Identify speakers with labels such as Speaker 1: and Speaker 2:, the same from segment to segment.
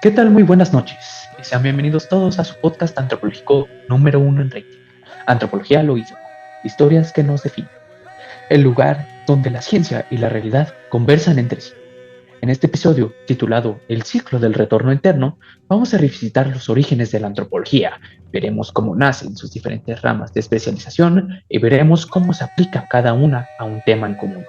Speaker 1: ¿Qué tal? Muy buenas noches. Y sean bienvenidos todos a su podcast antropológico número 1 en rating. Antropología al oído. Historias que nos definen. El lugar donde la ciencia y la realidad conversan entre sí. En este episodio, titulado El ciclo del retorno interno, vamos a revisitar los orígenes de la antropología. Veremos cómo nacen sus diferentes ramas de especialización y veremos cómo se aplica cada una a un tema en común.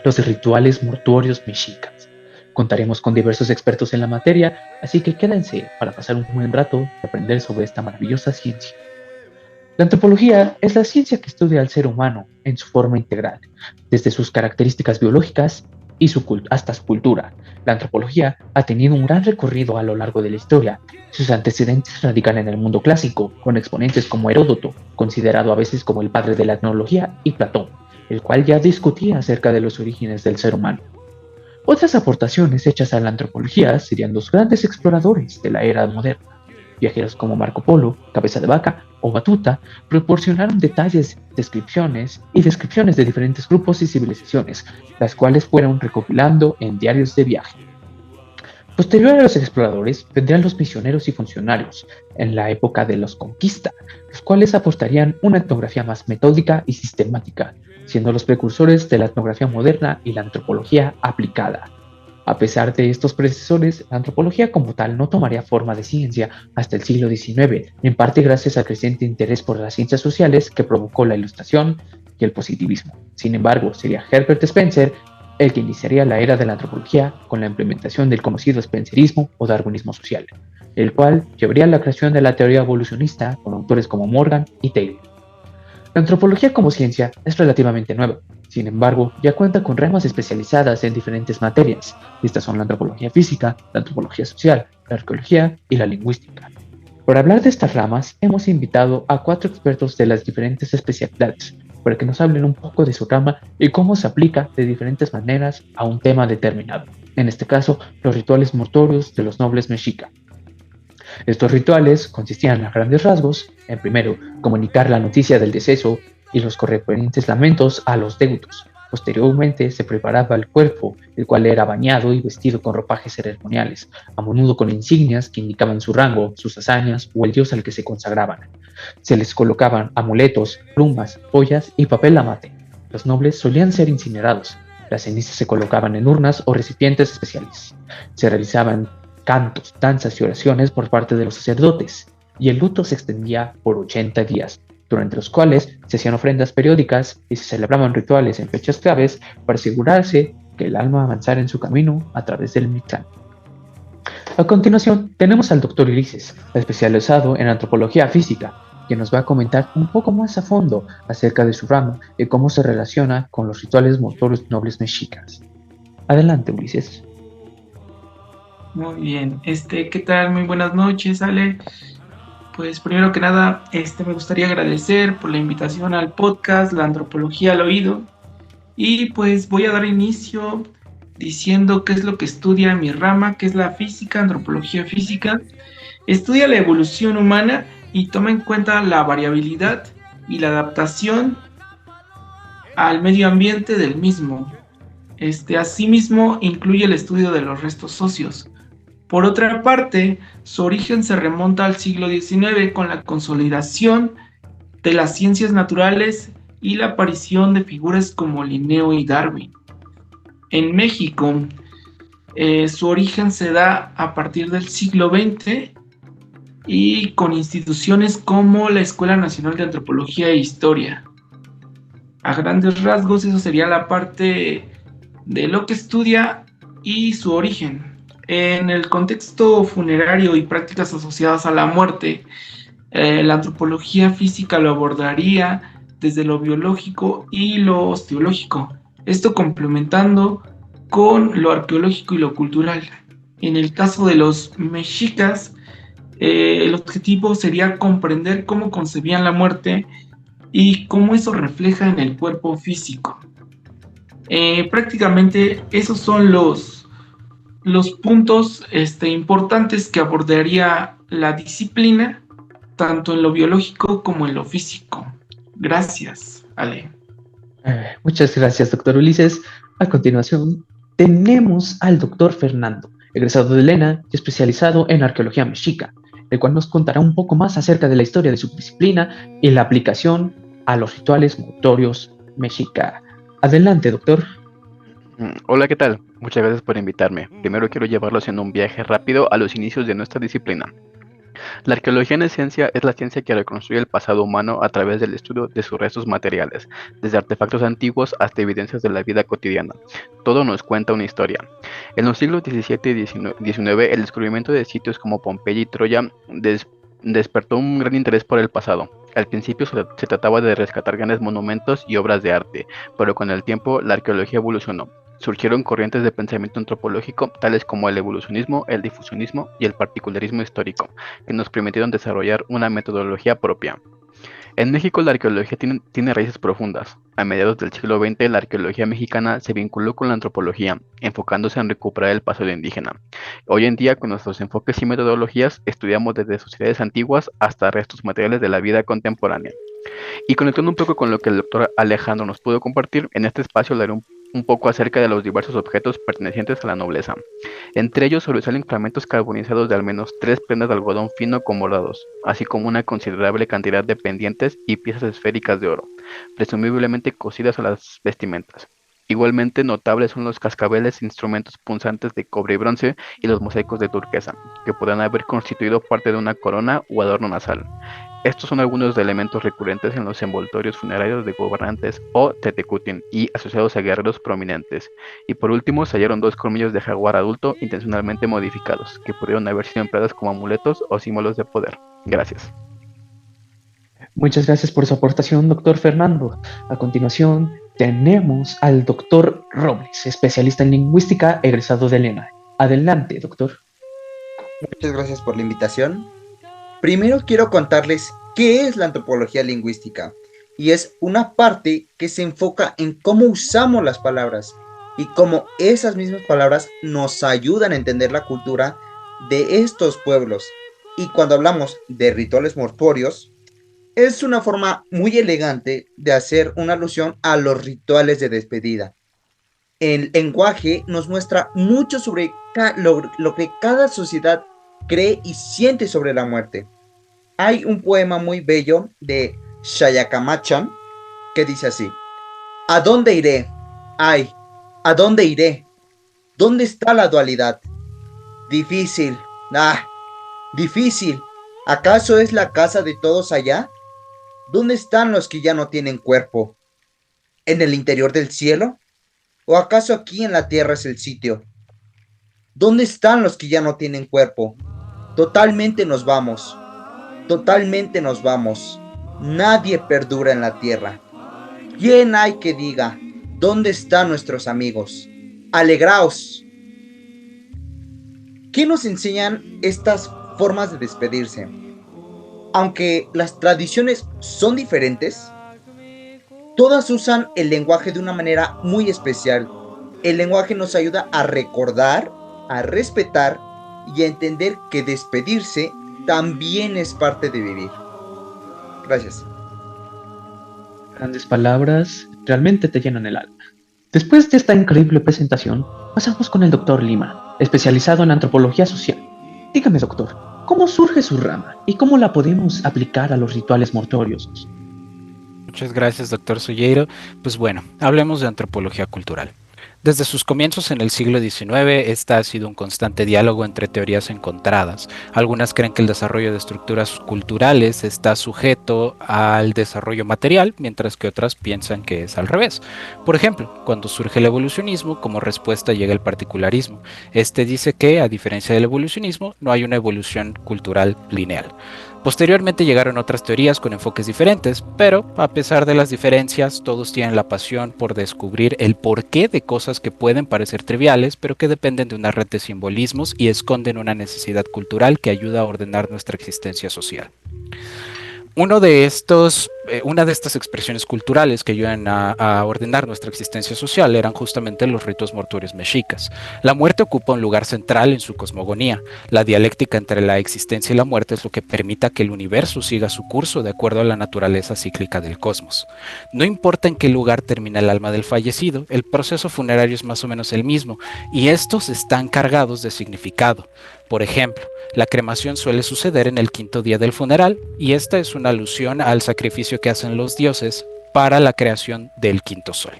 Speaker 1: Los rituales mortuorios mexicas. Contaremos con diversos expertos en la materia, así que quédense para pasar un buen rato y aprender sobre esta maravillosa ciencia. La antropología es la ciencia que estudia al ser humano en su forma integral, desde sus características biológicas hasta su cultura. La antropología ha tenido un gran recorrido a lo largo de la historia. Sus antecedentes radican en el mundo clásico, con exponentes como Heródoto, considerado a veces como el padre de la etnología, y Platón, el cual ya discutía acerca de los orígenes del ser humano. Otras aportaciones hechas a la antropología serían los grandes exploradores de la era moderna. Viajeros como Marco Polo, Cabeza de Vaca o Batuta proporcionaron detalles, descripciones de diferentes grupos y civilizaciones, las cuales fueron recopilando en diarios de viaje. Posterior a los exploradores vendrían los misioneros y funcionarios, en la época de los conquista, los cuales aportarían una etnografía más metódica y sistemática, siendo los precursores de la etnografía moderna y la antropología aplicada. A pesar de estos predecesores, la antropología como tal no tomaría forma de ciencia hasta el siglo XIX, en parte gracias al creciente interés por las ciencias sociales que provocó la Ilustración y el positivismo. Sin embargo, sería Herbert Spencer el que iniciaría la era de la antropología con la implementación del conocido spencerismo o darwinismo social, el cual llevaría a la creación de la teoría evolucionista con autores como Morgan y Taylor. La antropología como ciencia es relativamente nueva, sin embargo, ya cuenta con ramas especializadas en diferentes materias. Estas son la antropología física, la antropología social, la arqueología y la lingüística. Para hablar de estas ramas, hemos invitado a 4 expertos de las diferentes especialidades, para que nos hablen un poco de su rama y cómo se aplica de diferentes maneras a un tema determinado. En este caso, los rituales mortuorios de los nobles mexicas. Estos rituales consistían a grandes rasgos en, primero, comunicar la noticia del deceso y los correspondientes lamentos a los deudos. Posteriormente se preparaba el cuerpo, el cual era bañado y vestido con ropajes ceremoniales, a menudo con insignias que indicaban su rango, sus hazañas o el dios al que se consagraban. Se les colocaban amuletos, plumas, joyas y papel amate. Los nobles solían ser incinerados. Las cenizas se colocaban en urnas o recipientes especiales. Se realizaban cantos, danzas y oraciones por parte de los sacerdotes, y el luto se extendía por 80 días, durante los cuales se hacían ofrendas periódicas y se celebraban rituales en fechas claves para asegurarse que el alma avanzara en su camino a través del Mictlán. A continuación, tenemos al Dr. Ulises, especializado en antropología física, quien nos va a comentar un poco más a fondo acerca de su rama y cómo se relaciona con los rituales mortuorios nobles mexicas. Adelante, Ulises.
Speaker 2: Muy bien, ¿qué tal? Muy buenas noches, Ale. Pues primero que nada, me gustaría agradecer por la invitación al podcast La Antropología al Oído. Y pues voy a dar inicio diciendo qué es lo que estudia mi rama, que es la física, antropología física. Estudia la evolución humana y toma en cuenta la variabilidad y la adaptación al medio ambiente del mismo. Asimismo, incluye el estudio de los restos óseos. Por otra parte, su origen se remonta al siglo XIX con la consolidación de las ciencias naturales y la aparición de figuras como Linneo y Darwin. En México, su origen se da a partir del siglo XX y con instituciones como la Escuela Nacional de Antropología e Historia. A grandes rasgos, eso sería la parte de lo que estudia y su origen. En el contexto funerario y prácticas asociadas a la muerte, la antropología física lo abordaría desde lo biológico y lo osteológico, esto complementando con lo arqueológico y lo cultural. En el caso de los mexicas, el objetivo sería comprender cómo concebían la muerte y cómo eso refleja en el cuerpo físico. Prácticamente esos son los puntos importantes que abordaría la disciplina, tanto en lo biológico como en lo físico. Gracias, Ale.
Speaker 1: Muchas gracias, doctor Ulises. A continuación, tenemos al doctor Fernando, egresado de Lena y especializado en arqueología mexica, el cual nos contará un poco más acerca de la historia de su disciplina y la aplicación a los rituales mortuorios mexica. Adelante, doctor.
Speaker 3: Hola, ¿qué tal? Muchas gracias por invitarme. Primero quiero llevarlos en un viaje rápido a los inicios de nuestra disciplina. La arqueología en esencia es la ciencia que reconstruye el pasado humano a través del estudio de sus restos materiales, desde artefactos antiguos hasta evidencias de la vida cotidiana. Todo nos cuenta una historia. En los siglos XVII y XIX, el descubrimiento de sitios como Pompeya y Troya despertó un gran interés por el pasado. Al principio se trataba de rescatar grandes monumentos y obras de arte, pero con el tiempo la arqueología evolucionó. Surgieron corrientes de pensamiento antropológico tales como el evolucionismo, el difusionismo y el particularismo histórico, que nos permitieron desarrollar una metodología propia. En México la arqueología tiene raíces profundas. A mediados del siglo XX la arqueología mexicana se vinculó con la antropología, enfocándose en recuperar el pasado indígena. Hoy en día, con nuestros enfoques y metodologías, estudiamos desde sociedades antiguas hasta restos materiales de la vida contemporánea. Y conectando un poco con lo que el doctor Alejandro nos pudo compartir, en este espacio hablaré un poco acerca de los diversos objetos pertenecientes a la nobleza. Entre ellos sobresalen fragmentos carbonizados de al menos 3 prendas de algodón fino con bordados, así como una considerable cantidad de pendientes y piezas esféricas de oro, presumiblemente cosidas a las vestimentas. Igualmente notables son los cascabeles, instrumentos punzantes de cobre y bronce y los mosaicos de turquesa, que podrán haber constituido parte de una corona o adorno nasal. Estos son algunos de elementos recurrentes en los envoltorios funerarios de gobernantes o tetecutin y asociados a guerreros prominentes. Y por último, se hallaron 2 colmillos de jaguar adulto intencionalmente modificados, que pudieron haber sido empleados como amuletos o símbolos de poder. Gracias.
Speaker 1: Muchas gracias por su aportación, doctor Fernando. A continuación, tenemos al doctor Robles, especialista en lingüística, egresado de Lena. Adelante, doctor.
Speaker 4: Muchas gracias por la invitación. Primero quiero contarles qué es la antropología lingüística, y es una parte que se enfoca en cómo usamos las palabras y cómo esas mismas palabras nos ayudan a entender la cultura de estos pueblos. Y cuando hablamos de rituales mortuorios, es una forma muy elegante de hacer una alusión a los rituales de despedida. El lenguaje nos muestra mucho sobre lo que cada sociedad cree y siente sobre la muerte. Hay un poema muy bello de Shayacamachan que dice así: ¿a dónde iré? Ay, ¿a dónde iré? ¿Dónde está la dualidad? Difícil, difícil. ¿Acaso es la casa de todos allá? ¿Dónde están los que ya no tienen cuerpo? ¿En el interior del cielo? ¿O acaso aquí en la tierra es el sitio? ¿Dónde están los que ya no tienen cuerpo? Totalmente nos vamos. Totalmente nos vamos. Nadie perdura en la tierra. ¿Quién hay que diga dónde están nuestros amigos? Alegraos. ¿Qué nos enseñan estas formas de despedirse? Aunque las tradiciones son diferentes, todas usan el lenguaje de una manera muy especial. El lenguaje nos ayuda a recordar, a respetar y a entender que despedirse también es parte de vivir. Gracias.
Speaker 1: Grandes palabras realmente te llenan el alma. Después de esta increíble presentación, pasamos con el doctor Lima, especializado en antropología social. Dígame, doctor, ¿cómo surge su rama y cómo la podemos aplicar a los rituales mortuorios?
Speaker 5: Muchas gracias, doctor Suyeiro. Pues bueno, hablemos de antropología cultural. Desde sus comienzos en el siglo XIX, esta ha sido un constante diálogo entre teorías encontradas. Algunas creen que el desarrollo de estructuras culturales está sujeto al desarrollo material, mientras que otras piensan que es al revés. Por ejemplo, cuando surge el evolucionismo, como respuesta llega el particularismo. Este dice que, a diferencia del evolucionismo, no hay una evolución cultural lineal. Posteriormente llegaron otras teorías con enfoques diferentes, pero a pesar de las diferencias, todos tienen la pasión por descubrir el porqué de cosas que pueden parecer triviales, pero que dependen de una red de simbolismos y esconden una necesidad cultural que ayuda a ordenar nuestra existencia social. Uno de estos una de estas expresiones culturales que ayudan a ordenar nuestra existencia social eran justamente los ritos mortuorios mexicas. La muerte ocupa un lugar central en su cosmogonía. La dialéctica entre la existencia y la muerte es lo que permite que el universo siga su curso de acuerdo a la naturaleza cíclica del cosmos. No importa en qué lugar termina el alma del fallecido, el proceso funerario es más o menos el mismo, y estos están cargados de significado. Por ejemplo, la cremación suele suceder en el quinto día del funeral, y esta es una alusión al sacrificio que hacen los dioses para la creación del quinto sol.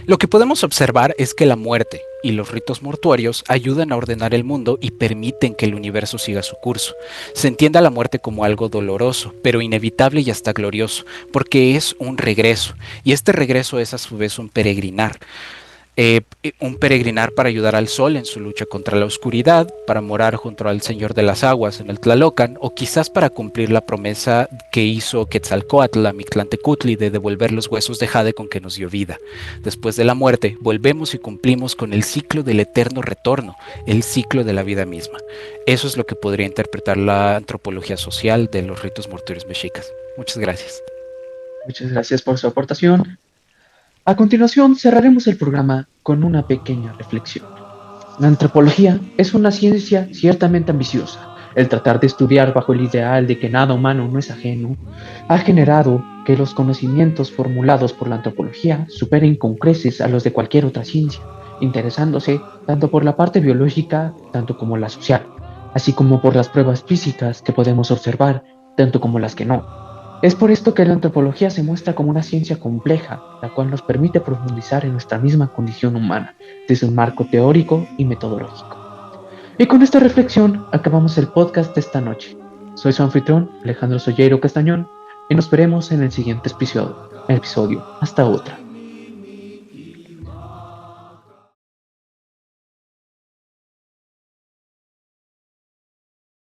Speaker 5: Lo que podemos observar es que la muerte y los ritos mortuorios ayudan a ordenar el mundo y permiten que el universo siga su curso. Se entiende a la muerte como algo doloroso, pero inevitable y hasta glorioso, porque es un regreso, y este regreso es a su vez un peregrinar. Un peregrinar para ayudar al sol en su lucha contra la oscuridad, para morar junto al Señor de las Aguas en el Tlalocan, o quizás para cumplir la promesa que hizo Quetzalcóatl a Mictlantecutli de devolver los huesos de jade con que nos dio vida. Después de la muerte, volvemos y cumplimos con el ciclo del eterno retorno, el ciclo de la vida misma. Eso es lo que podría interpretar la antropología social de los ritos mortuorios mexicas. Muchas gracias.
Speaker 1: Muchas gracias por su aportación. A continuación, cerraremos el programa con una pequeña reflexión. La antropología es una ciencia ciertamente ambiciosa. El tratar de estudiar bajo el ideal de que nada humano no es ajeno ha generado que los conocimientos formulados por la antropología superen con creces a los de cualquier otra ciencia, interesándose tanto por la parte biológica tanto como la social, así como por las pruebas físicas que podemos observar tanto como las que no. Es por esto que la antropología se muestra como una ciencia compleja, la cual nos permite profundizar en nuestra misma condición humana, desde un marco teórico y metodológico. Y con esta reflexión acabamos el podcast de esta noche. Soy su anfitrión, Alejandro Sollero Castañón, y nos veremos en el siguiente episodio. Hasta otra.